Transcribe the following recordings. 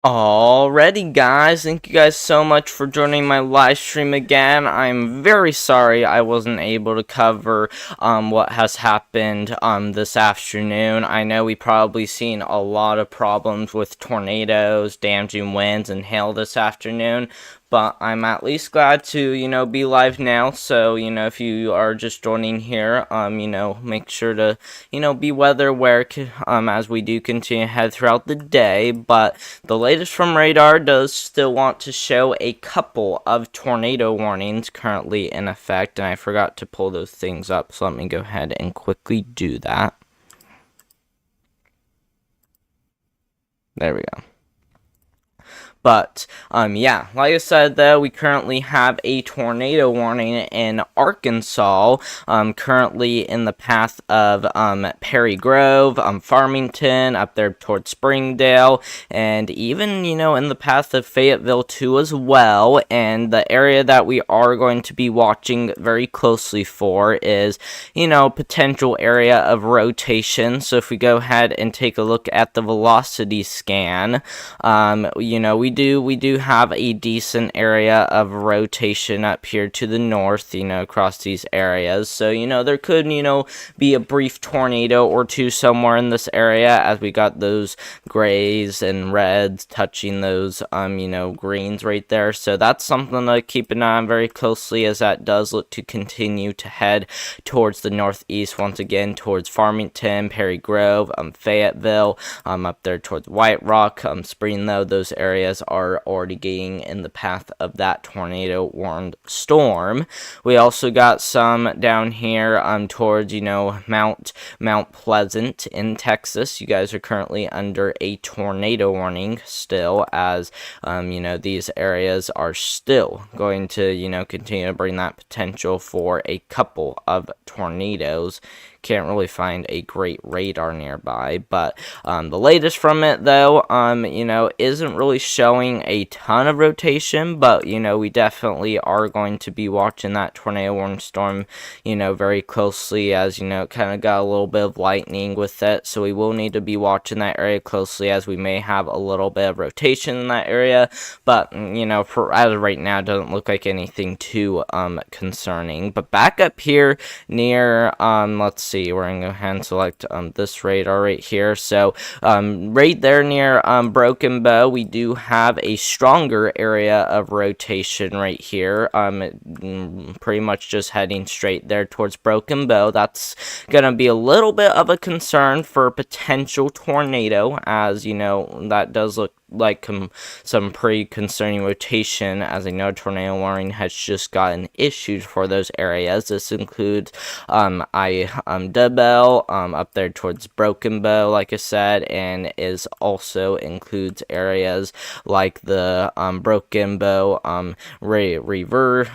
Alrighty guys, thank you guys so much for joining my live stream again. I'm very sorry I wasn't able to cover what has happened this afternoon. I know we probably seen a lot of problems with tornadoes, damaging winds, and hail this afternoon, but I'm at least glad to, be live now. So, if you are just joining here, make sure to, be weather aware, as we do continue to head throughout the day. But the latest from radar does still want to show a couple of tornado warnings currently in effect, and I forgot to pull those things up, so let me go ahead and quickly do that. There we go. But, yeah, like I said, though, we currently have a tornado warning in Arkansas, currently in the path of, Perry Grove, Farmington, up there towards Springdale, and even, in the path of Fayetteville, too, as well. And the area that we are going to be watching very closely for is, potential area of rotation. So if we go ahead and take a look at the velocity scan, we do have a decent area of rotation up here to the north, across these areas. So, there could, be a brief tornado or two somewhere in this area, as we got those grays and reds touching those, greens right there. So that's something to keep an eye on very closely, as that does look to continue to head towards the northeast once again, towards Farmington, Perry Grove, Fayetteville, up there towards White Rock, Springdale. Those areas are already getting in the path of that tornado warned storm. We also got some down here towards Mount Pleasant in Texas. You guys are currently under a tornado warning still, as these areas are still going to continue to bring that potential for a couple of tornadoes. Can't really find a great radar nearby, but the latest from it, though, isn't really showing a ton of rotation, but we definitely are going to be watching that tornado warning storm very closely, as it kind of got a little bit of lightning with it, so we will need to be watching that area closely, as we may have a little bit of rotation in that area. But for as of right now, it doesn't look like anything too concerning. But back up here near let's see, we're gonna go ahead and select this radar right here. So right there near Broken Bow, we do have a stronger area of rotation right here, pretty much just heading straight there towards Broken Bow. That's gonna be a little bit of a concern for potential tornado, as that does look like some pretty concerning rotation, as I know tornado warning has just gotten issued for those areas. This includes Debel, up there towards Broken Bow, like I said, and is also includes areas like the Broken Bow, River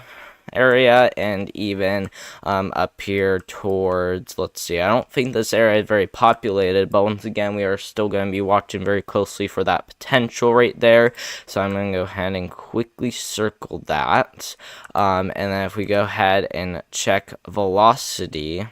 area, and even up here towards, let's see, I don't think this area is very populated, but once again we are still going to be watching very closely for that potential right there. So I'm going to go ahead and quickly circle that, and then if we go ahead and check velocity,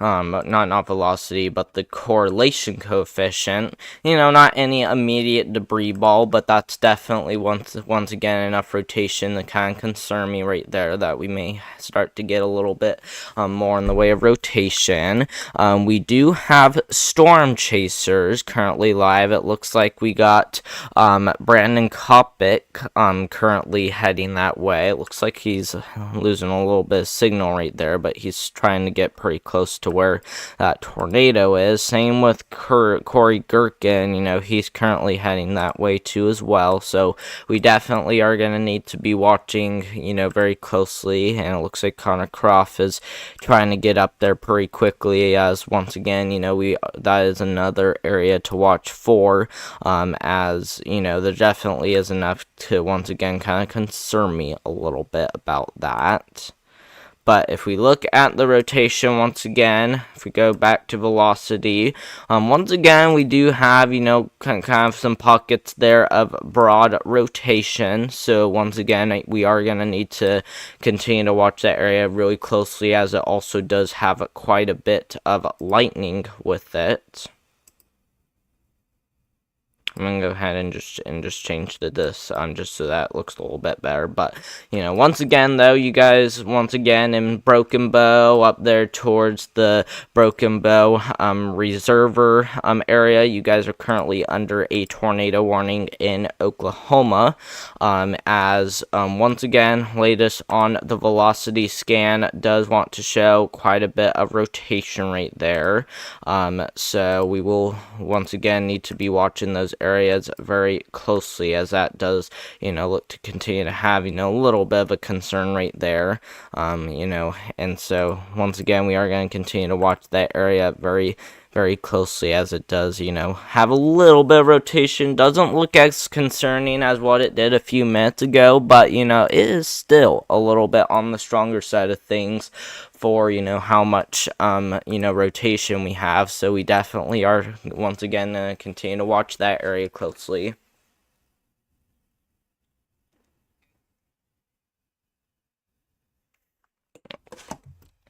not velocity, but the correlation coefficient. Not any immediate debris ball, but that's definitely once again enough rotation to kind of concern me right there, that we may start to get a little bit more in the way of rotation. We do have storm chasers currently live. It looks like we got Brandon Kopic currently heading that way. It looks like he's losing a little bit of signal right there, but he's trying to get pretty close to where that tornado is. Same with Corey Gherkin, he's currently heading that way too as well. So we definitely are going to need to be watching, very closely. And it looks like Connor Croft is trying to get up there pretty quickly, as once again, that is another area to watch for, as there definitely is enough to once again kind of concern me a little bit about that. But if we look at the rotation once again, if we go back to velocity, once again we do have, kind of some pockets there of broad rotation. So once again, we are going to need to continue to watch that area really closely, as it also does have quite a bit of lightning with it. I'm gonna go ahead and just change this just so that looks a little bit better. But once again though, you guys, once again in Broken Bow, up there towards the Broken Bow reservoir area, you guys are currently under a tornado warning in Oklahoma. As once again, latest on the velocity scan does want to show quite a bit of rotation right there. So we will once again need to be watching those areas very closely, as that does look to continue to have a little bit of a concern right there. And so once again we are going to continue to watch that area very closely, as it does have a little bit of rotation. Doesn't look as concerning as what it did a few minutes ago, but it is still a little bit on the stronger side of things for how much rotation we have. So we definitely are once again going to continue to watch that area closely.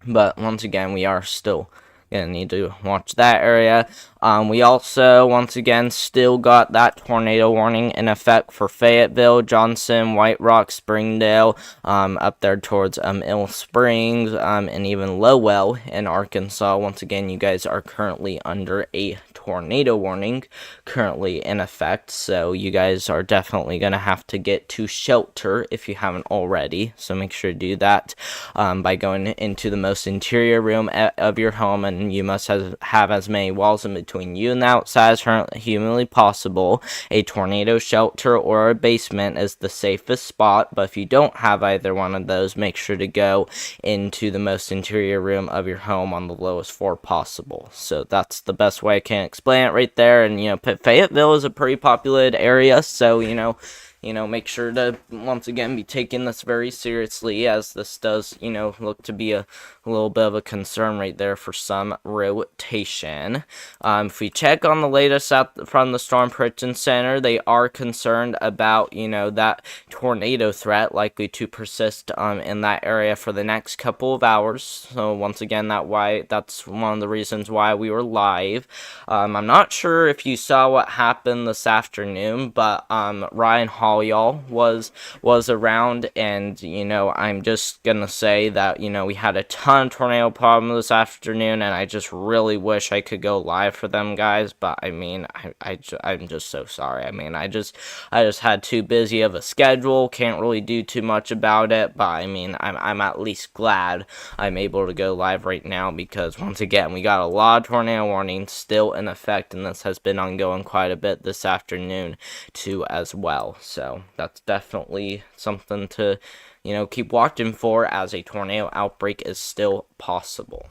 But once again, we are still gonna need to watch that area. We also once again still got that tornado warning in effect for Fayetteville, Johnson, White Rock, Springdale, up there towards Mill Springs, and even Lowell in Arkansas. Once again, you guys are currently under a tornado warning currently in effect, so you guys are definitely gonna have to get to shelter if you haven't already. So make sure to do that by going into the most interior room of your home, and you must have as many walls in between you and the outside as humanly possible. A tornado shelter or a basement is the safest spot, but if you don't have either one of those, make sure to go into the most interior room of your home on the lowest floor possible. So that's the best way I can explain it right there. And Fayetteville is a pretty populated area, so make sure to once again be taking this very seriously, as this does look to be a little bit of a concern right there for some rotation. If we check on the latest from the Storm Prediction Center, they are concerned about that tornado threat likely to persist in that area for the next couple of hours. So once again, that's one of the reasons why we were live. I'm not sure if you saw what happened this afternoon, but Ryan Hall was around, and I'm just gonna say that we had a ton of tornado problems this afternoon, and I just really wish I could go live for them, guys, but I'm just so sorry. I just had too busy of a schedule, can't really do too much about it, but I'm at least glad I'm able to go live right now, because once again we got a lot of tornado warnings still in effect, and this has been ongoing quite a bit this afternoon too as well. So that's definitely something to keep watching for, as a tornado outbreak is still possible.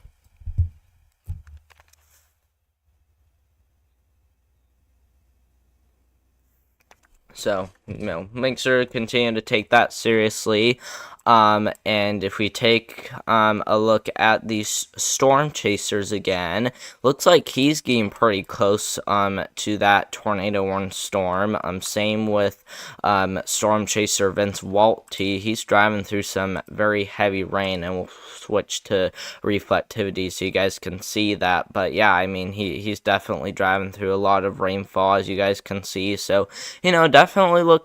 So, make sure to continue to take that seriously. And if we take a look at these storm chasers again, looks like he's getting pretty close to that tornado warning storm. Same with storm chaser Vince Walty. He's driving through some very heavy rain, and we'll switch to reflectivity so you guys can see that. But yeah, he's definitely driving through a lot of rainfall, as you guys can see. So definitely looking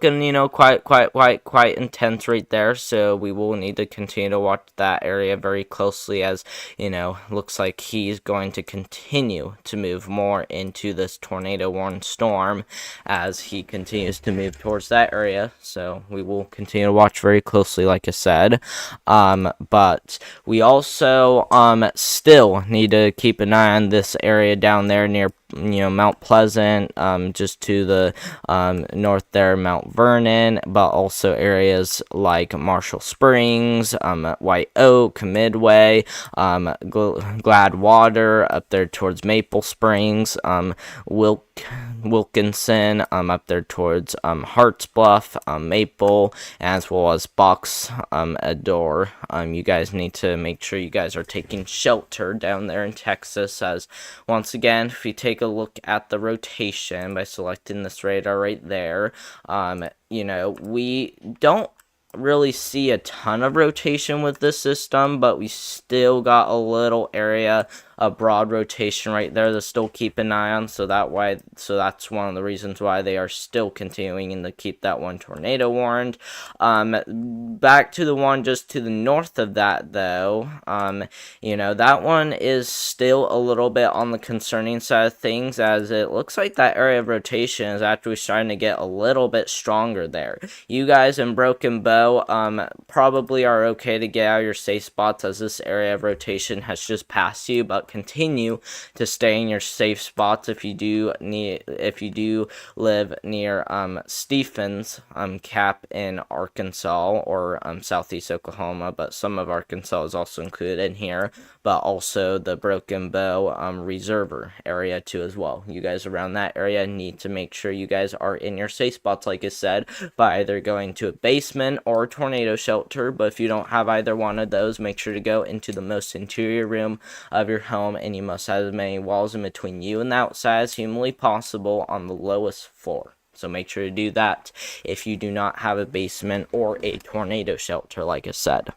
quite intense right there. So we will need to continue to watch that area very closely, as looks like he's going to continue to move more into this tornado warning storm as he continues to move towards that area. So we will continue to watch very closely, like I said. But we also still need to keep an eye on this area down there near Mount Pleasant, just to the north there, Mount Vernon, but also areas like Marshall Springs, White Oak, Midway, Gladwater, up there towards Maple Springs, Wilkinson, up there towards Hartsbluff, Maple, as well as Box Adore. You guys need to make sure you guys are taking shelter down there in Texas, as once again, if you take a look at the rotation by selecting this radar right there, we don't really see a ton of rotation with this system, but we still got a little area a broad rotation right there to still keep an eye on. So that's one of the reasons why they are still continuing to keep that one tornado warned. Back to the one just to the north of that, though, that one is still a little bit on the concerning side of things, as it looks like that area of rotation is actually starting to get a little bit stronger there. You guys in Broken Bow probably are okay to get out of your safe spots, as this area of rotation has just passed you, but continue to stay in your safe spots if you do live near Stephens Cap in Arkansas or southeast Oklahoma, but some of Arkansas is also included in here, but also the Broken Bow reservoir area too as well. You guys around that area need to make sure you guys are in your safe spots, like I said, by either going to a basement or a tornado shelter. But if you don't have either one of those, make sure to go into the most interior room of your home, and you must have as many walls in between you and the outside as humanly possible on the lowest floor. So make sure to do that if you do not have a basement or a tornado shelter, like I said.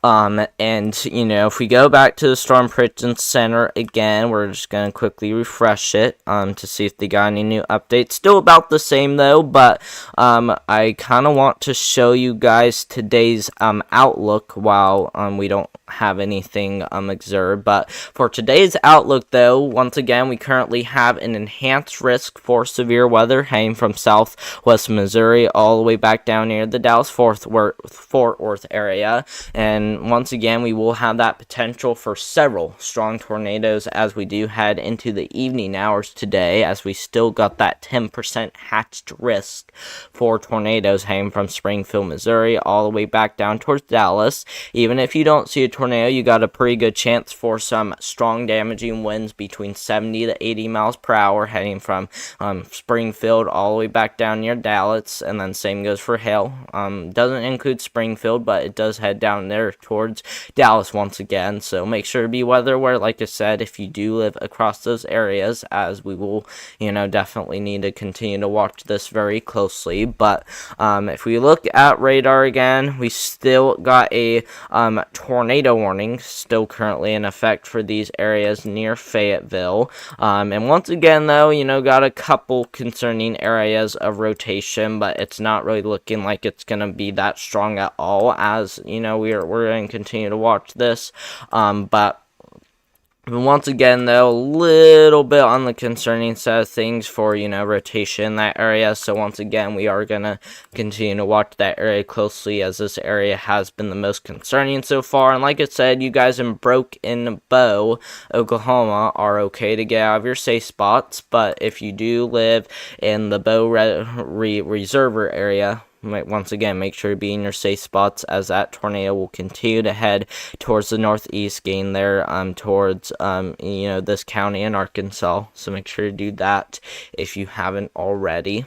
If we go back to the Storm Prediction Center again, we're just going to quickly refresh it, to see if they got any new updates. Still about the same, though, but, I kind of want to show you guys today's, outlook while, we don't have anything, observed. But for today's outlook, though, once again, we currently have an enhanced risk for severe weather heading from southwest Missouri all the way back down near the Dallas-Fort Worth area. And once again, we will have that potential for several strong tornadoes as we do head into the evening hours today, as we still got that 10% hatched risk for tornadoes heading from Springfield, Missouri, all the way back down towards Dallas. Even if you don't see a tornado, you got a pretty good chance for some strong damaging winds between 70 to 80 miles per hour heading from Springfield all the way back down near Dallas, and then same goes for hail. Doesn't include Springfield, but it does head down there towards Dallas once again. So make sure to be weather aware, like I said, if you do live across those areas, as we will, definitely need to continue to watch this very closely. But if we look at radar again, we still got a tornado warning still currently in effect for these areas near Fayetteville. And once again, though, got a couple concerning areas of rotation, but it's not really looking like it's going to be that strong at all, as, we're going to continue to watch this. But once again, though, a little bit on the concerning side of things for, rotation in that area. So once again, we are going to continue to watch that area closely, as this area has been the most concerning so far. And like I said, you guys in Broken Bow, Oklahoma, are okay to get out of your safe spots. But if you do live in the Bow reservoir area, once again, make sure to be in your safe spots, as that tornado will continue to head towards the northeast, getting there towards this county in Arkansas. So make sure to do that if you haven't already.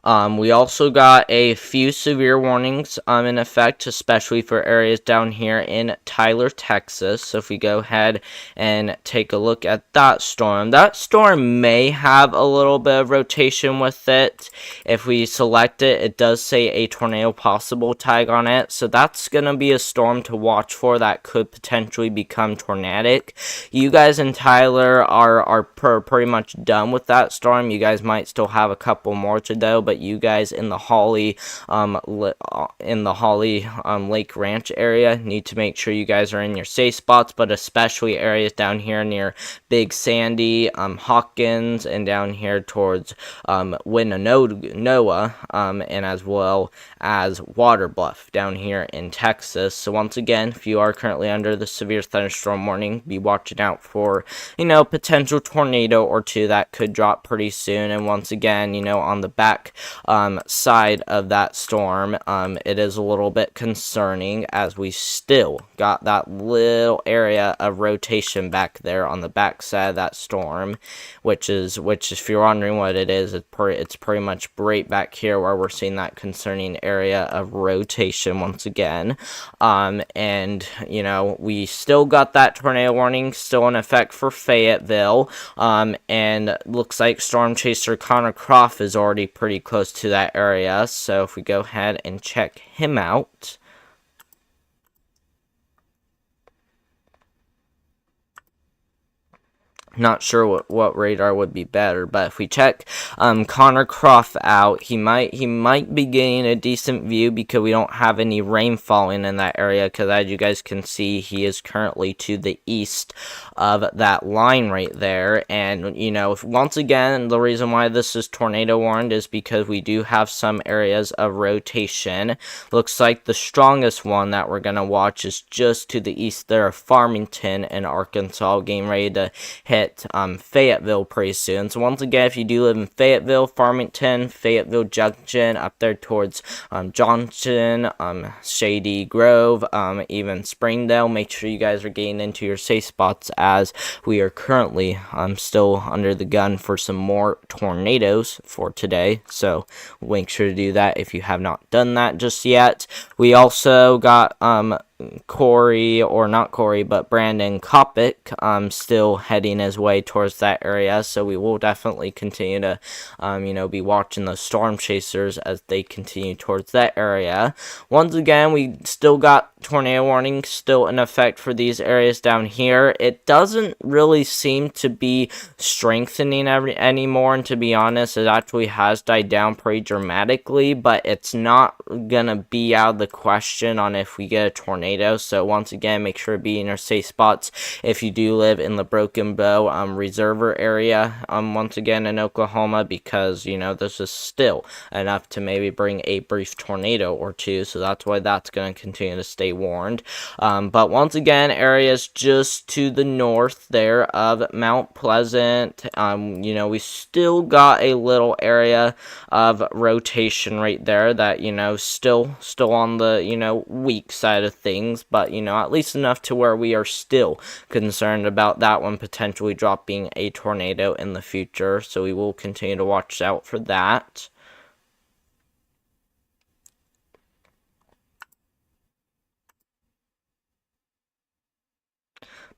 We also got a few severe warnings in effect, especially for areas down here in Tyler, Texas. So if we go ahead and take a look at that storm may have a little bit of rotation with it. If we select it, it does say a tornado possible tag on it. So that's going to be a storm to watch for that could potentially become tornadic. You guys in Tyler are pretty much done with that storm. You guys might still have a couple more to go, but you guys in the Holly Lake Ranch area need to make sure you guys are in your safe spots, but especially areas down here near Big Sandy, Hawkins, and down here towards Winanoa, and as well as Water Bluff down here in Texas. So once again, if you are currently under the severe thunderstorm warning, be watching out for potential tornado or two that could drop pretty soon. And once again, on the back side of that storm, it is a little bit concerning, as we still got that little area of rotation back there on the back side of that storm, which if you're wondering what it is, it's pretty much right back here where we're seeing that concerning area of rotation once again. And we still got that tornado warning still in effect for Fayetteville, and looks like Storm Chaser Connor Croft is already pretty close to that area. So if we go ahead and check him out, Not sure what radar would be better, but if we check Connor Croft out, he might be getting a decent view because we don't have any rain falling in that area. Because as you guys can see, he is currently to the east of that line right there. And you know, once again, the reason why this is tornado warned is because we do have some areas of rotation. Looks like the strongest one that we're gonna watch is just to the east there of Farmington in Arkansas, getting ready to hit Fayetteville pretty soon. So once again, if you do live in Fayetteville, Farmington, Fayetteville Junction, up there towards Johnson, Shady Grove, even Springdale, make sure you guys are getting into your safe spots, as we are currently still under the gun for some more tornadoes for today. So make sure to do that if you have not done that just yet. We also got Corey, or not Corey, but Brandon Kopic, still heading his way towards that area, so we will definitely continue to, be watching the storm chasers as they continue towards that area. Once again, we still got tornado warning still in effect for these areas down here. It doesn't really seem to be strengthening anymore, and to be honest, it actually has died down pretty dramatically, but it's not gonna be out of the question on if we get a tornado. So once again, make sure to be in your safe spots if you do live in the Broken Bow reservoir area, once again in Oklahoma, because this is still enough to maybe bring a brief tornado or two, so that's why that's going to continue to stay warned. But once again, areas just to the north there of Mount Pleasant, we still got a little area of rotation right there that still on the weak side of things, but at least enough to where we are still concerned about that one potentially dropping a tornado in the future, so we will continue to watch out for that.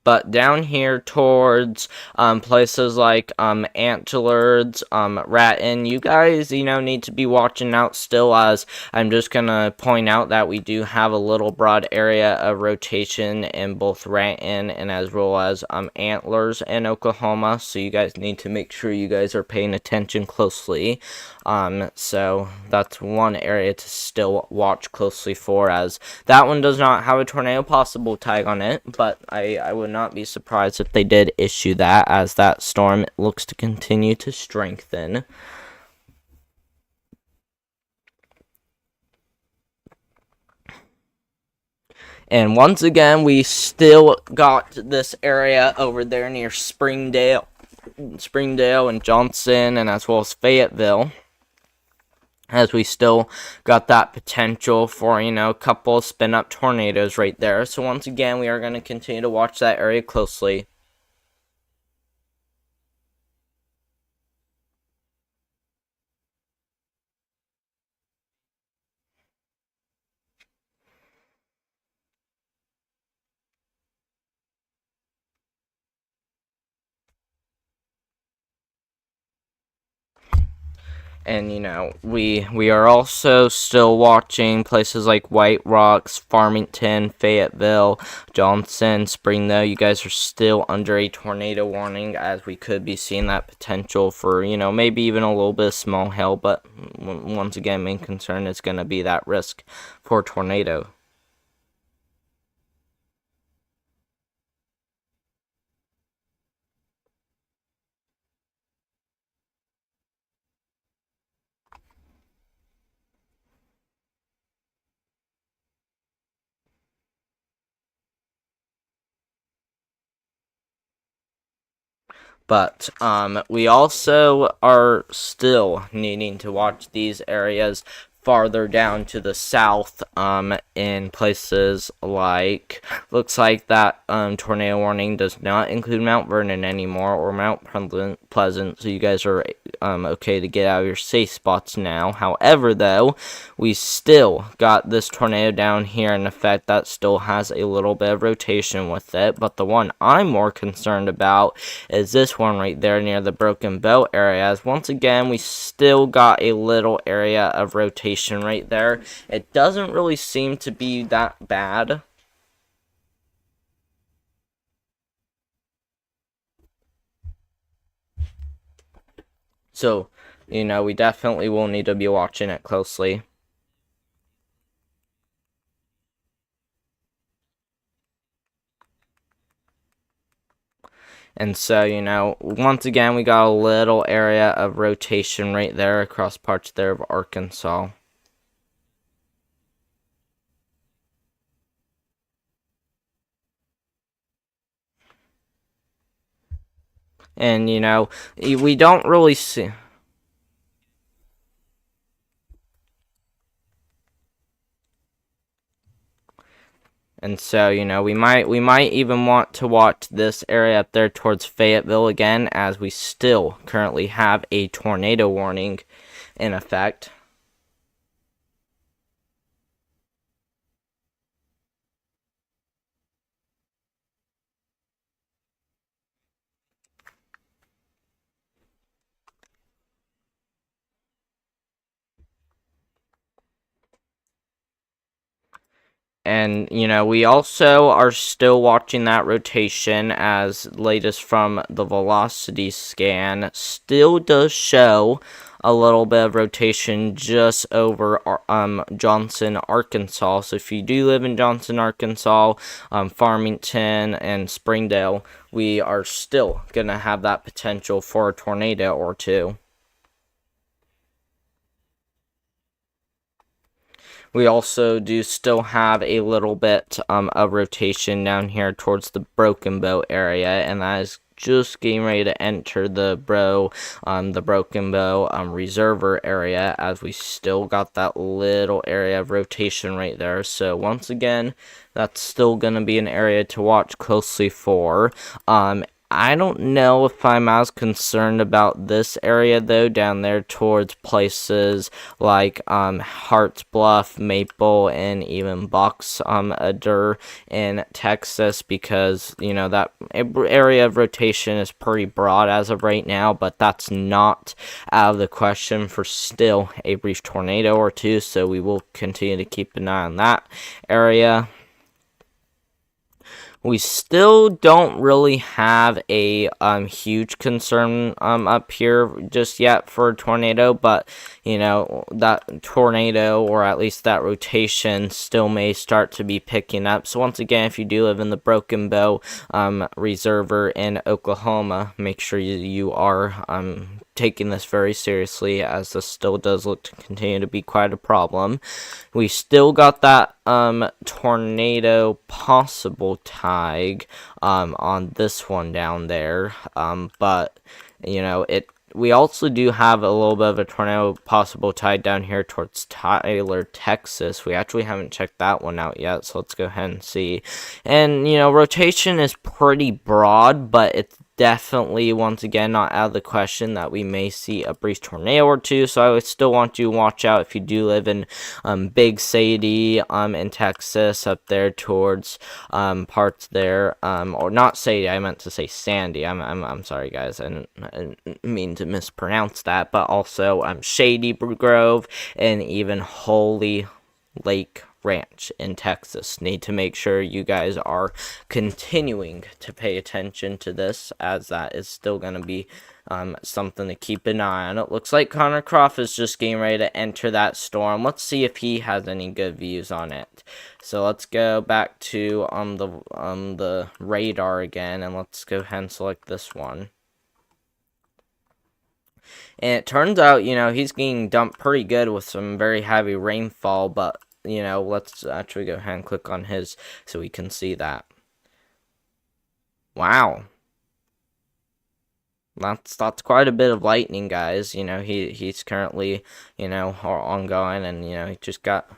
But down here towards places like Antlers, Raton, you guys, need to be watching out still, as I'm just going to point out that we do have a little broad area of rotation in both Raton and as well as Antlers in Oklahoma. So you guys need to make sure you guys are paying attention closely. So that's one area to still watch closely for, as that one does not have a tornado possible tag on it, but I would not be surprised if they did issue that, as that storm looks to continue to strengthen. And once again, we still got this area over there near Springdale and Johnson, and as well as Fayetteville, as we still got that potential for, a couple of spin-up tornadoes right there. So once again, we are going to continue to watch that area closely. And we are also still watching places like White Rocks, Farmington, Fayetteville, Johnson, Springdale. You guys are still under a tornado warning, as we could be seeing that potential for maybe even a little bit of small hail. But once again, main concern is going to be that risk for tornado. But we also are still needing to watch these areas farther down to the south, in places like, looks like that tornado warning does not include Mount Vernon anymore, or Mount Pleasant, so you guys are okay to get out of your safe spots now. However, though, we still got this tornado down here in effect that still has a little bit of rotation with it, but the one I'm more concerned about is this one right there near the Broken Bow area, as once again we still got a little area of rotation right there. It doesn't really seem to be that bad. So, we definitely will need to be watching it closely. And so, once again, we got a little area of rotation right there across parts there of Arkansas. And, we don't really see. And so, we might even want to watch this area up there towards Fayetteville again, as we still currently have a tornado warning in effect. And, we also are still watching that rotation, as latest from the velocity scan still does show a little bit of rotation just over Johnson, Arkansas. So if you do live in Johnson, Arkansas, Farmington, and Springdale, we are still going to have that potential for a tornado or two. We also do still have a little bit of rotation down here towards the Broken Bow area, and that is just getting ready to enter the Broken Bow reservoir area, as we still got that little area of rotation right there. So once again, that's still going to be an area to watch closely for. I don't know if I'm as concerned about this area though, down there towards places like Harts Bluff, Maple, and even Box Adur in Texas, because that area of rotation is pretty broad as of right now, but that's not out of the question for still a brief tornado or two, so we will continue to keep an eye on that area. We still don't really have a huge concern up here just yet for a tornado, but that tornado, or at least that rotation, still may start to be picking up. So once again, if you do live in the Broken Bow reservoir in Oklahoma, make sure you are taking this very seriously, as this still does look to continue to be quite a problem. We still got that tornado possible tag on this one down there, but we also do have a little bit of a tornado possible tide down here towards Tyler, Texas. We actually haven't checked that one out yet, so let's go ahead and see. And rotation is pretty broad, but it's definitely, once again, not out of the question that we may see a brief tornado or two. So I would still want you to watch out if you do live in Big Sadie in Texas, up there towards parts there, or not Sadie, I meant to say Sandy. I'm sorry guys, I didn't mean to mispronounce that, but also Shady Grove and even Holy Lake Ranch in Texas. Need to make sure you guys are continuing to pay attention to this, as that is still going to be something to keep an eye on. It looks like Connor Croft is just getting ready to enter that storm. Let's see if he has any good views on it. So let's go back to the radar again, and let's go ahead and select this one. And it turns out, he's getting dumped pretty good with some very heavy rainfall, but let's actually go ahead and click on his so we can see that. Wow. That's quite a bit of lightning, guys. He's currently, ongoing, and he just got,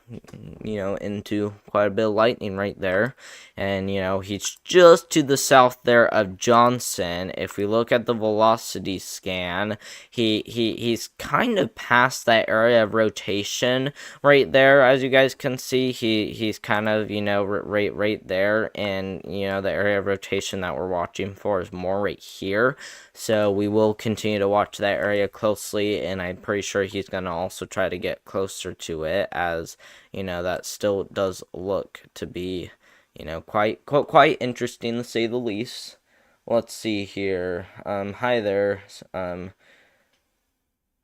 into quite a bit of lightning right there. And he's just to the south there of Johnson. If we look at the velocity scan, he's kind of past that area of rotation right there. As you guys can see, he's kind of, right there, and the area of rotation that we're watching for is more right here. So we will continue to watch that area closely, and I'm pretty sure he's going to also try to get closer to it, as that still does look to be quite interesting, to say the least. Let's see here. Hi there.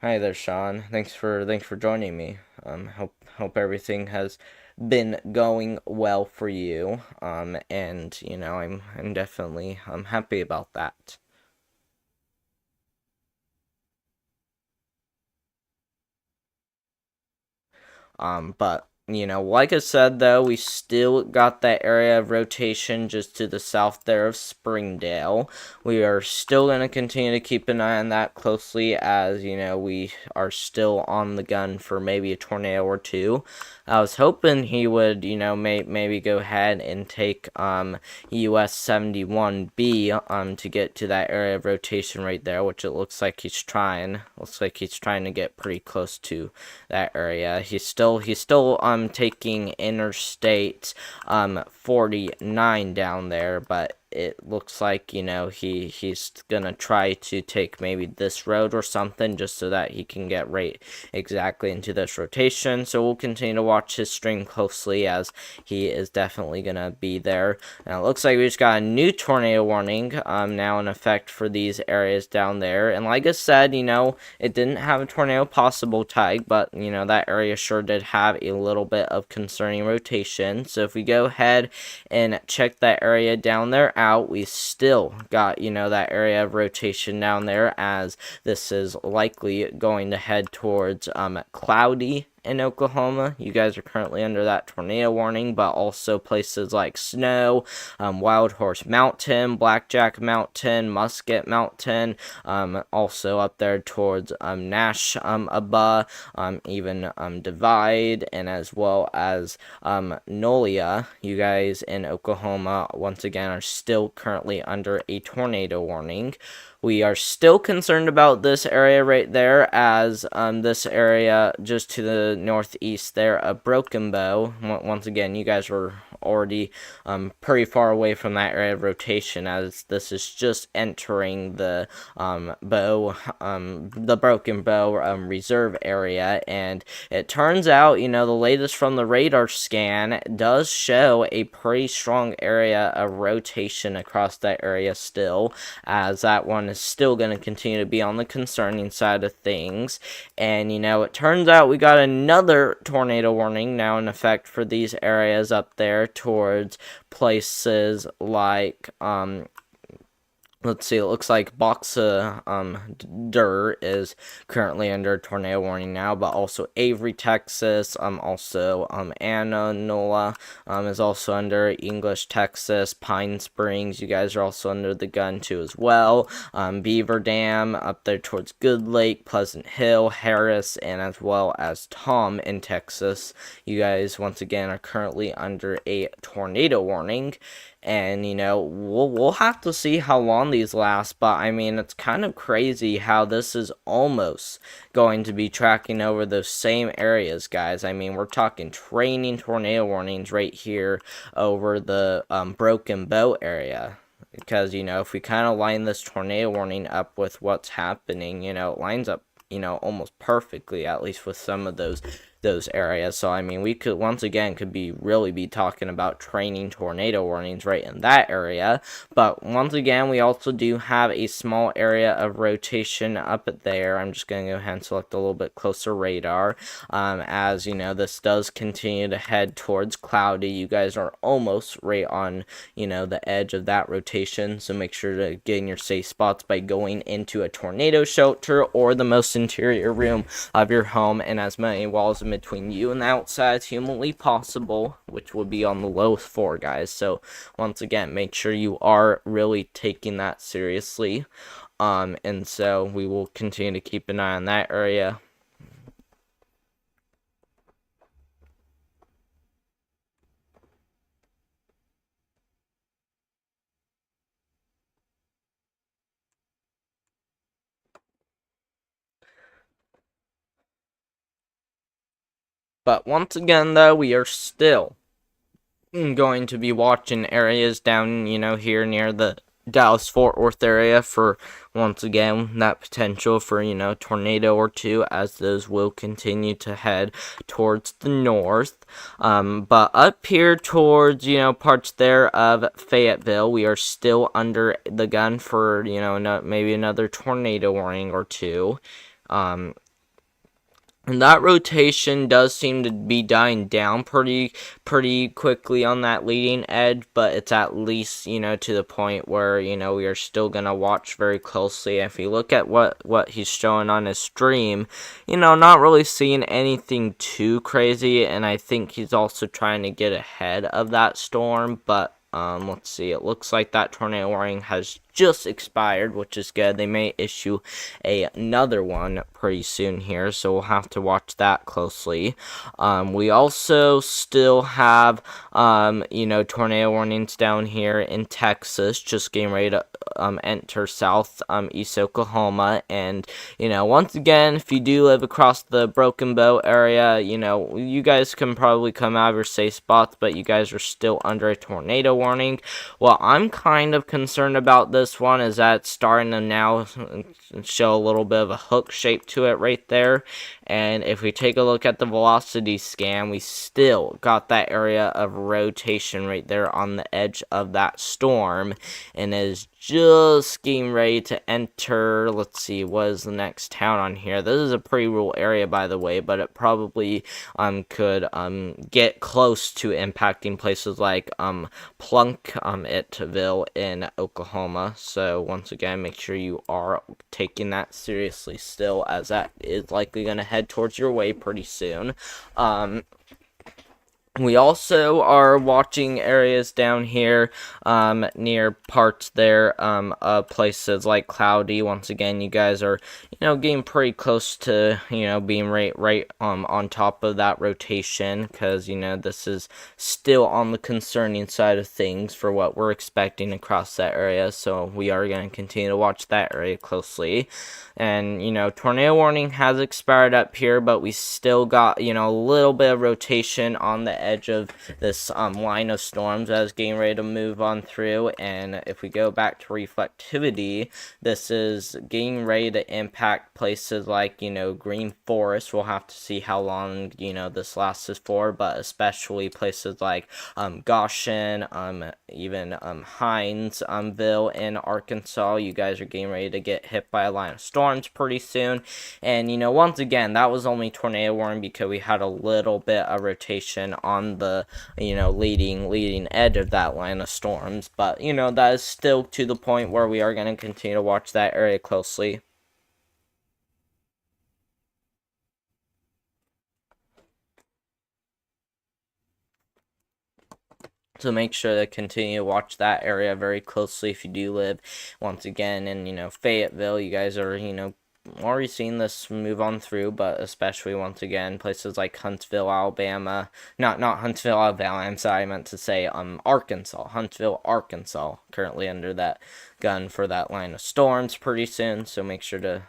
Hi there, Sean. Thanks for joining me. Hope everything has been going well for you. And I'm definitely happy about that. But like I said, though, we still got that area of rotation just to the south there of Springdale. We are still going to continue to keep an eye on that closely, as we are still on the gun for maybe a tornado or two. I was hoping he would, maybe go ahead and take US 71B to get to that area of rotation right there, which it looks like he's trying. Looks like he's trying to get pretty close to that area. He's still taking Interstate 49 down there, but it looks like he's gonna try to take maybe this road or something, just so that he can get right exactly into this rotation. So we'll continue to watch his stream closely, as he is definitely gonna be there. Now it looks like we just got a new tornado warning now in effect for these areas down there. And like I said, it didn't have a tornado possible tag, but that area sure did have a little bit of concerning rotation. So if we go ahead and check that area down there out, we still got that area of rotation down there, as this is likely going to head towards cloudy in Oklahoma. You guys are currently under that tornado warning, but also places like Snow, Wild Horse Mountain, Blackjack Mountain, Musket Mountain, also up there towards Nash, Abba, even Divide, and as well as Nolia. You guys in Oklahoma once again are still currently under a tornado warning. We are still concerned about this area right there, as this area just to the northeast there of Broken Bow. Once again, you guys were already pretty far away from that area of rotation, as this is just entering the Broken Bow reserve area. And it turns out, the latest from the radar scan does show a pretty strong area of rotation across that area still, as that one is still going to continue to be on the concerning side of things. And it turns out we got another tornado warning now in effect for these areas up there towards places like let's see, it looks like Boxa Dur is currently under tornado warning now, but also Avery, Texas, also Anna is also under English, Texas, Pine Springs, you guys are also under the gun too as well. Beaver Dam up there towards Good Lake, Pleasant Hill, Harris, and as well as Tom in Texas. You guys once again are currently under a tornado warning. And we'll have to see how long these last, but I mean, it's kind of crazy how this is almost going to be tracking over those same areas, guys. I mean, we're talking training tornado warnings right here over the Broken Bow area. Because if we kind of line this tornado warning up with what's happening, it lines up almost perfectly, at least with some of those areas. So I mean, we could once again really be talking about training tornado warnings right in that area. But once again, we also do have a small area of rotation up there. I'm just going to go ahead and select a little bit closer radar, as this does continue to head towards cloudy. You guys are almost right on the edge of that rotation, so make sure to get in your safe spots by going into a tornado shelter or the most interior room of your home, and as many walls in between you and the outside as humanly possible, which will be on the lowest floor, guys. So once again, make sure you are really taking that seriously. And so we will continue to keep an eye on that area. But once again, though, we are still going to be watching areas down, here near the Dallas-Fort Worth area for, once again, that potential for, tornado or two, as those will continue to head towards the north. But up here towards, parts there of Fayetteville, we are still under the gun for, maybe another tornado warning or two. And that rotation does seem to be dying down pretty quickly on that leading edge, but it's at least, to the point where, we are still gonna watch very closely. If you look at what he's showing on his stream, not really seeing anything too crazy, and I think he's also trying to get ahead of that storm, but let's see. It looks like that tornado warning has just expired, which is good. They may issue another one pretty soon here, so we'll have to watch that closely. We also still have, tornado warnings down here in Texas, just getting ready to enter southeast Oklahoma. And, once again, if you do live across the Broken Bow area, you guys can probably come out of your safe spots, but you guys are still under a tornado warning. Well, I'm kind of concerned about this one is that it's starting to now show a little bit of a hook shape to it right there. And if we take a look at the velocity scan, we still got that area of rotation right there on the edge of that storm, and is just getting ready to enter. Let's see, what is the next town on here? This is a pretty rural area, by the way, but it probably could get close to impacting places like Plunketville in Oklahoma. So once again, make sure you are taking that seriously still, as that is likely going to head towards your way pretty soon. We also are watching areas down here near parts there of places like Cloudy. Once again, you guys are getting pretty close to being right on top of that rotation, because this is still on the concerning side of things for what we're expecting across that area. So we are going to continue to watch that area closely. And tornado warning has expired up here, but we still got a little bit of rotation on the edge of this line of storms that is getting ready to move on through. And if we go back to reflectivity, this is getting ready to impact places like Green Forest. We'll have to see how long this lasts for, but especially places like Goshen, even Hinesville in Arkansas. You guys are getting ready to get hit by a line of storms pretty soon. And once again, that was only tornado warning because we had a little bit of rotation on the leading edge of that line of storms. But that is still to the point where we are going to continue to watch that area closely. So make sure to continue to watch that area very closely if you do live, once again, in Fayetteville. You guys are already seen this move on through, but especially once again places like Huntsville, Alabama. Not Huntsville, Alabama. I'm sorry, I meant to say Arkansas. Huntsville, Arkansas, currently under that gun for that line of storms pretty soon. So make sure to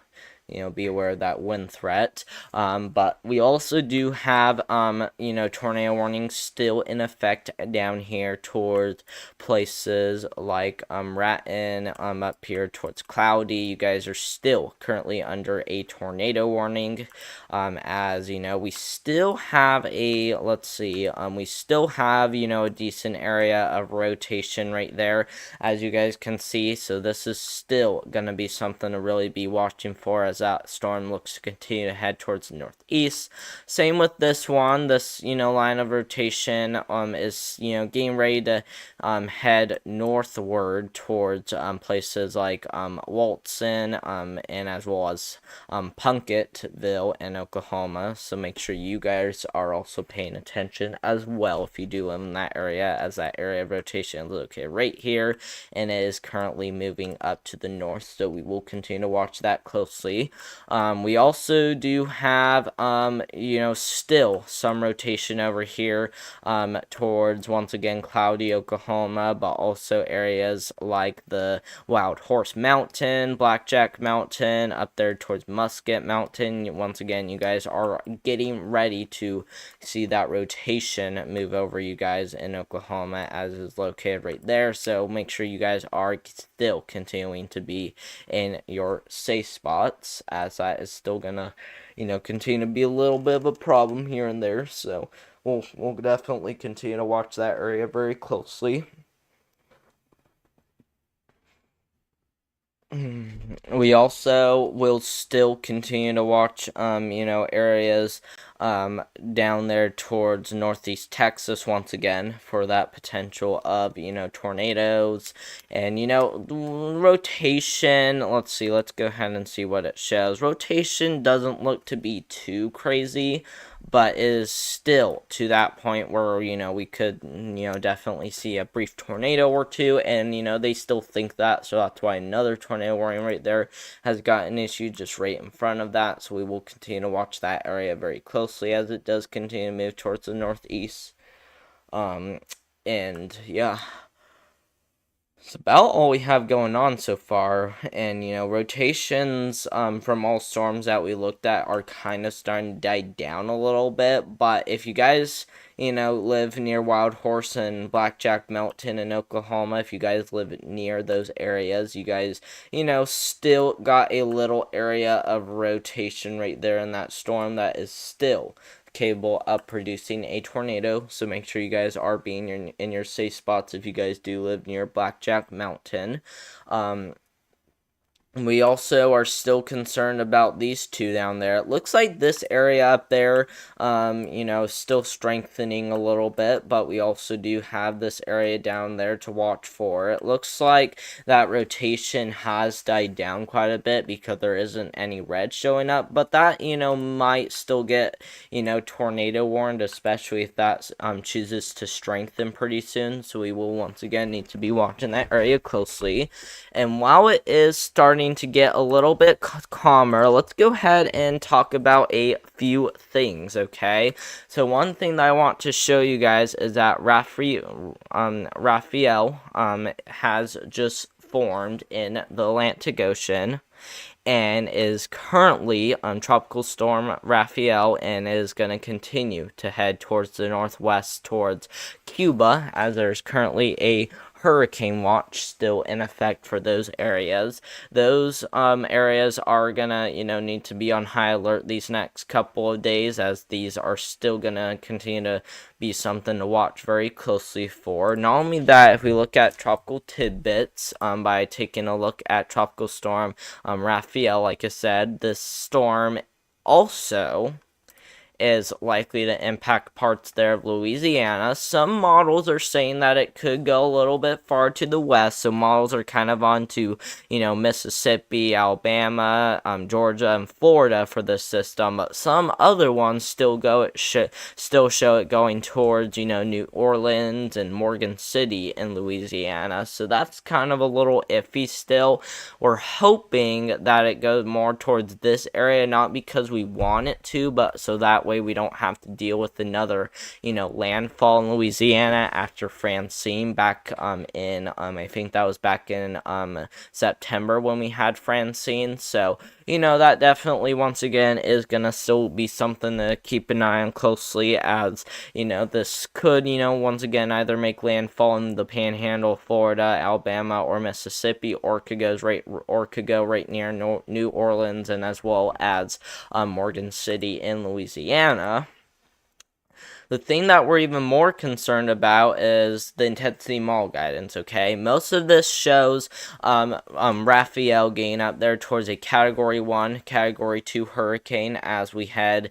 be aware of that wind threat. But we also do have, tornado warnings still in effect down here towards places like Raton, up here towards Cloudy. You guys are still currently under a tornado warning. As we still have let's see, we still have, a decent area of rotation right there, as you guys can see. So this is still going to be something to really be watching for, as that storm looks to continue to head towards the northeast. Same with this one. This line of rotation is getting ready to head northward towards places like Walton and as well as Plunketville in Oklahoma. So make sure you guys are also paying attention as well if you do live in that area, as that area of rotation is located right here, and it is currently moving up to the north. So we will continue to watch that closely. We also do have, still some rotation over here towards, once again, Cloudy, Oklahoma, but also areas like the Wild Horse Mountain, Blackjack Mountain, up there towards Musket Mountain. Once again, you guys are getting ready to see that rotation move over you guys in Oklahoma, as is located right there. So make sure you guys are still continuing to be in your safe spots, as that is still gonna continue to be a little bit of a problem here and there. So we'll definitely continue to watch that area very closely. We also will still continue to watch, areas, down there towards northeast Texas once again for that potential of, tornadoes and, rotation. Let's see, let's go ahead and see what it shows. Rotation doesn't look to be too crazy, but is still to that point where, we could, definitely see a brief tornado or two, and, they still think that, so that's why another tornado warning right there has gotten issued just right in front of that, so we will continue to watch that area very closely as it does continue to move towards the northeast. And yeah, it's about all we have going on so far, and rotations from all storms that we looked at are kind of starting to die down a little bit. But if you guys live near Wild Horse and Blackjack Mountain in Oklahoma, if you guys live near those areas, you guys still got a little area of rotation right there in that storm that is still capable of producing a tornado. So make sure you guys are being in your safe spots if you guys do live near Blackjack Mountain. We also are still concerned about these two down there. It looks like this area up there, still strengthening a little bit, but we also do have this area down there to watch for. It looks like that rotation has died down quite a bit because there isn't any red showing up, but that, might still get, tornado warned, especially if that chooses to strengthen pretty soon. So we will once again need to be watching that area closely. And while it is starting to get a little bit calmer, let's go ahead and talk about a few things, okay? So one thing that I want to show you guys is that Raphael has just formed in the Atlantic Ocean and is currently on Tropical Storm Raphael and is going to continue to head towards the northwest towards Cuba, as there's currently a hurricane watch still in effect for those areas. Those areas are gonna need to be on high alert these next couple of days, as these are still gonna continue to be something to watch very closely for. Not only that, if we look at tropical tidbits, by taking a look at Tropical Storm Raphael, like I said, this storm also is likely to impact parts there of Louisiana. Some models are saying that it could go a little bit far to the west, so models are kind of on to, Mississippi, Alabama, Georgia, and Florida for this system, but some other ones still show it going towards, New Orleans and Morgan City in Louisiana, so that's kind of a little iffy still. We're hoping that it goes more towards this area, not because we want it to, but so that way we don't have to deal with another, landfall in Louisiana after Francine back in I think that was back in September when we had Francine. So that definitely once again is gonna still be something to keep an eye on closely, as this could once again either make landfall in the Panhandle, Florida, Alabama, or Mississippi, or could go right near New Orleans, and as well as Morgan City in Louisiana. The thing that we're even more concerned about is the intensity model guidance, okay? Most of this shows Raphael getting up there towards a Category 1, Category 2 hurricane as we head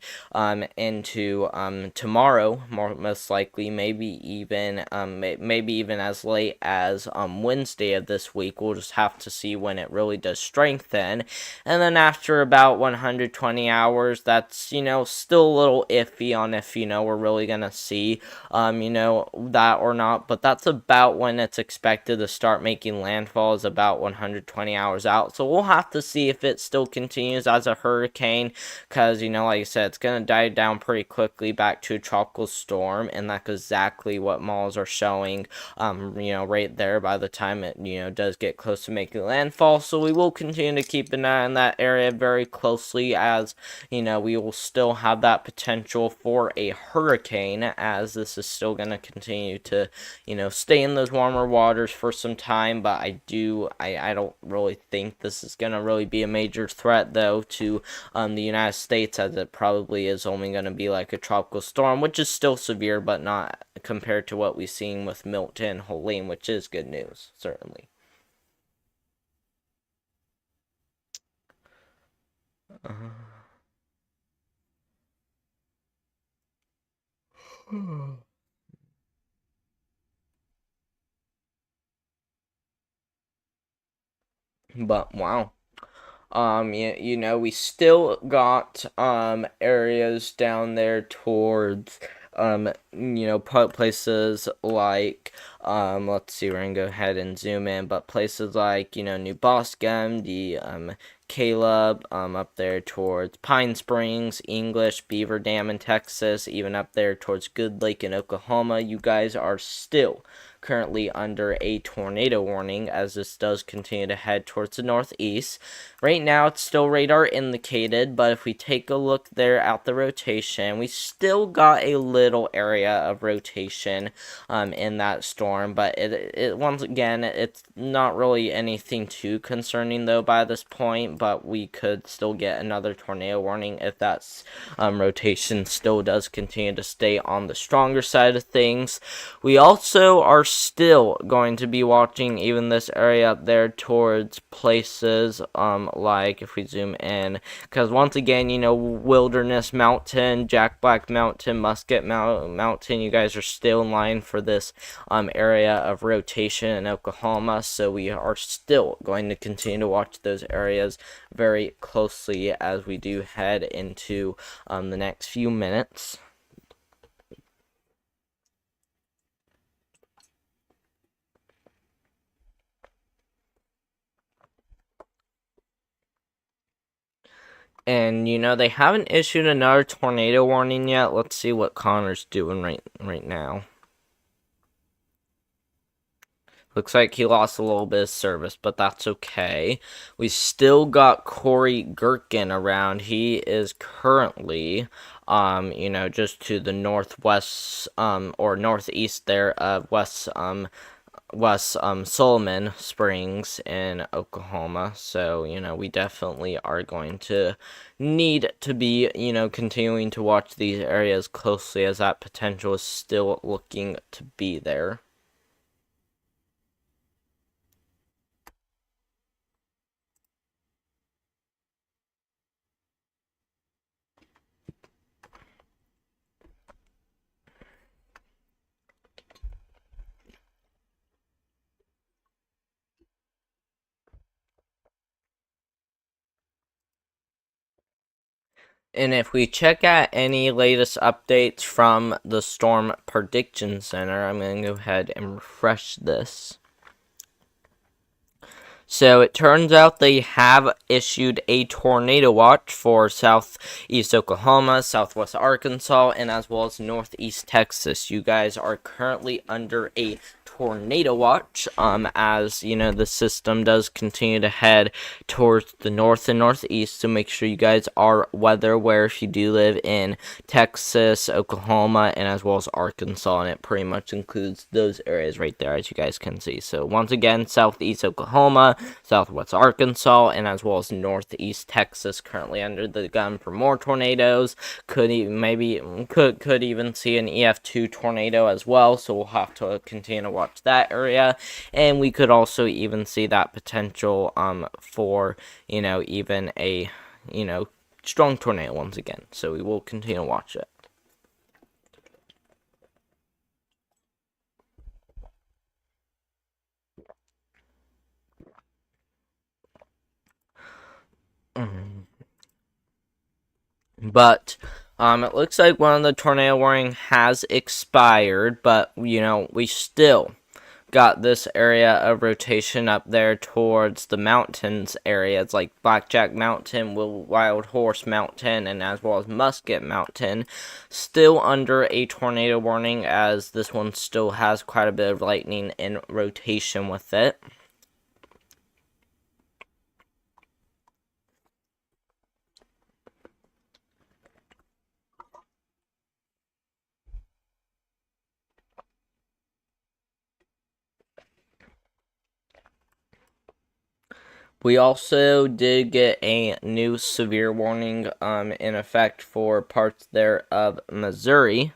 into tomorrow, most likely, maybe even as late as Wednesday of this week. We'll just have to see when it really does strengthen. And then after about 120 hours, that's, still a little iffy on if, we're really gonna see that or not, but that's about when it's expected to start making landfall, is about 120 hours out. So we'll have to see if it still continues as a hurricane, because like I said, it's gonna die down pretty quickly back to a tropical storm, and that's exactly what models are showing right there by the time it does get close to making landfall. So we will continue to keep an eye on that area very closely, as we will still have that potential for a hurricane, as this is still going to continue to stay in those warmer waters for some time. But I don't really think this is going to really be a major threat though to the United States, as it probably is only going to be like a tropical storm, which is still severe, but not compared to what we've seen with Milton and Helene, which is good news, certainly. But wow. You know, we still got areas down there towards places like let's see, we're gonna go ahead and zoom in, but places like, New Boscombe, the Caleb, up there towards Pine Springs, English, Beaver Dam in Texas, even up there towards Good Lake in Oklahoma. You guys are still currently under a tornado warning as this does continue to head towards the northeast. Right now it's still radar indicated, but if we take a look there at the rotation, we still got a little area of rotation in that storm, but it once again, it's not really anything too concerning though by this point, but we could still get another tornado warning if that rotation still does continue to stay on the stronger side of things. We also are still going to be watching even this area up there towards places like, if we zoom in, because once again, Wilderness Mountain, Jack Black Mountain, Musket Mountain, you guys are still in line for this area of rotation in Oklahoma, so we are still going to continue to watch those areas very closely as we do head into the next few minutes. And they haven't issued another tornado warning yet. Let's see what Connor's doing right now. Looks like he lost a little bit of service, but that's okay. We still got Corey Gherkin around. He is currently, just to the northwest, or northeast there of West Solomon Springs in Oklahoma. So, we definitely are going to need to be, continuing to watch these areas closely as that potential is still looking to be there. And if we check out any latest updates from the Storm Prediction Center, I'm going to go ahead and refresh this. So it turns out they have issued a tornado watch for southeast Oklahoma, southwest Arkansas, and as well as northeast Texas. You guys are currently under a tornado watch as the system does continue to head towards the north and northeast, so make sure you guys are weather aware if you do live in Texas, Oklahoma, and as well as Arkansas, and it pretty much includes those areas right there, as you guys can see. So once again, southeast Oklahoma, southwest Arkansas, and as well as northeast Texas currently under the gun for more tornadoes. Could even see an EF2 tornado as well, so we'll have to continue to watch that area, and we could also even see that potential for even a strong tornado once again, so we will continue to watch it. But it looks like one of the tornado warning has expired, but we still got this area of rotation up there towards the mountains areas like Blackjack Mountain, Wild Horse Mountain, and as well as Musket Mountain, still under a tornado warning, as this one still has quite a bit of lightning in rotation with it. We also did get a new severe warning in effect for parts there of Missouri.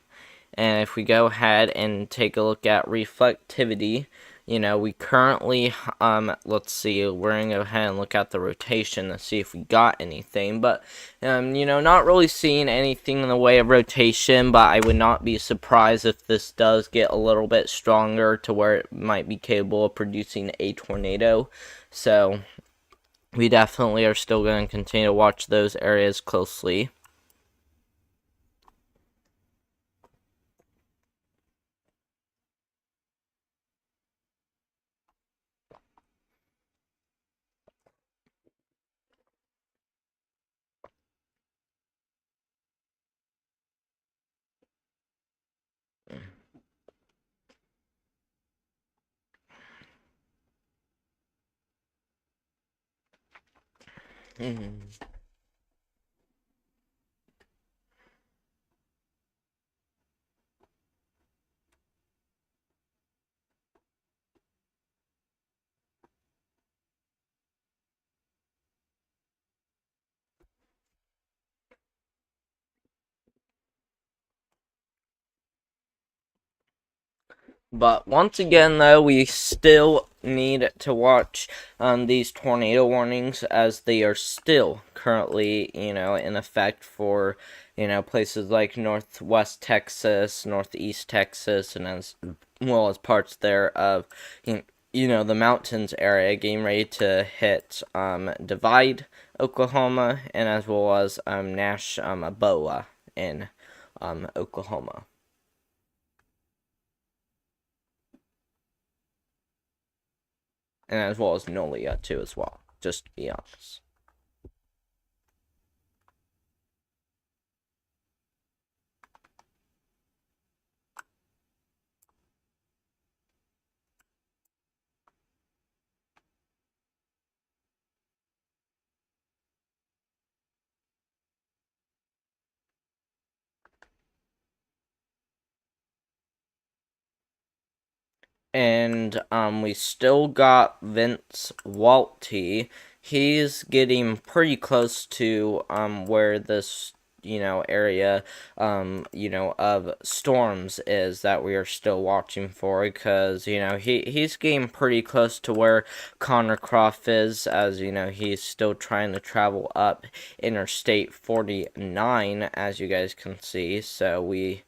And if we go ahead and take a look at reflectivity, we currently, let's see, we're going to go ahead and look at the rotation to see if we got anything, but, not really seeing anything in the way of rotation, but I would not be surprised if this does get a little bit stronger to where it might be capable of producing a tornado. So we definitely are still going to continue to watch those areas closely. Mm-hmm. But once again, though, we still need to watch these tornado warnings as they are still currently, in effect for, places like northwest Texas, northeast Texas, and as well as parts there of, the mountains area, getting ready to hit Divide, Oklahoma, and as well as Nash, Boa in Oklahoma. And as well as Nolia too, as well. Just to be honest. And we still got Vince Walty. He's getting pretty close to where this area of storms is that we are still watching for, because he's getting pretty close to where Connor Croft is, as he's still trying to travel up Interstate 49, as you guys can see. So we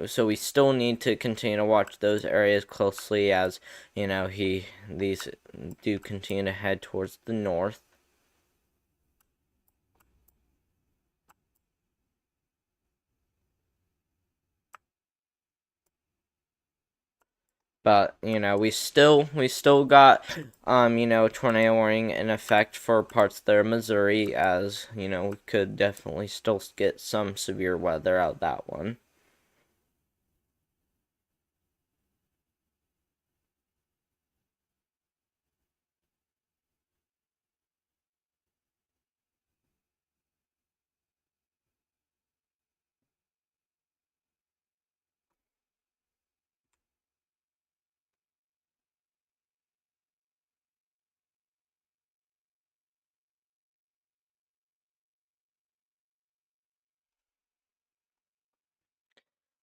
so we still need to continue to watch those areas closely, as these do continue to head towards the north. But we still got tornado warning in effect for parts there of Missouri, as we could definitely still get some severe weather out of that one.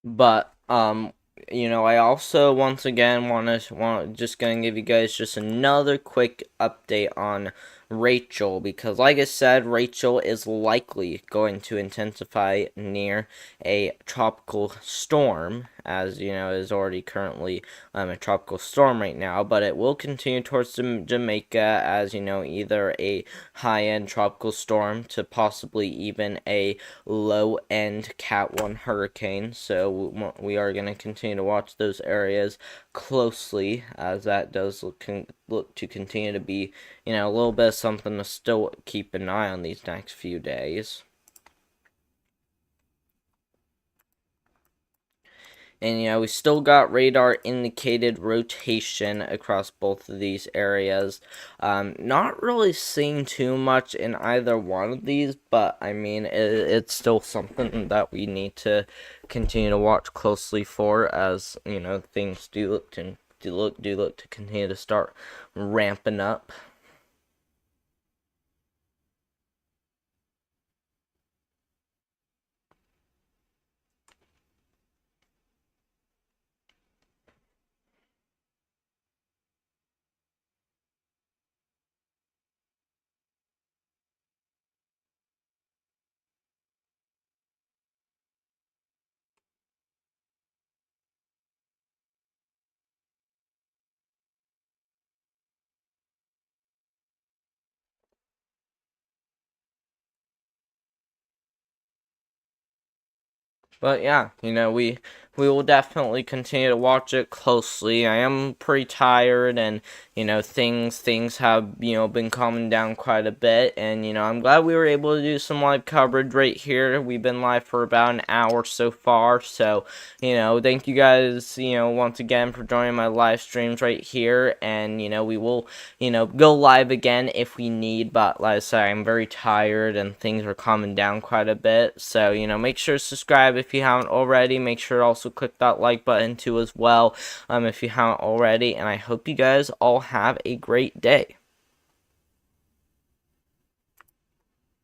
But I also once again want just gonna give you guys just another quick update on Rachel, because like I said, Rachel is likely going to intensify near a tropical storm, as is already currently a tropical storm right now, but it will continue towards Jamaica as either a high-end tropical storm to possibly even a low-end Cat 1 hurricane. So we are going to continue to watch those areas closely, as that does look to continue to be, a little bit of something to still keep an eye on these next few days. And we still got radar indicated rotation across both of these areas. Not really seeing too much in either one of these, but I mean it's still something that we need to continue to watch closely for, as things do look to continue to start ramping up. But yeah, we will definitely continue to watch it closely. I am pretty tired, and things have been calming down quite a bit, and I'm glad we were able to do some live coverage right here. We've been live for about an hour so far, so thank you guys once again for joining my live streams right here, and we will go live again if we need. But like I said, I'm very tired and things are calming down quite a bit, so make sure to subscribe if you haven't already. Make sure to also click that like button too as well, if you haven't already, and I hope you guys all have a great day.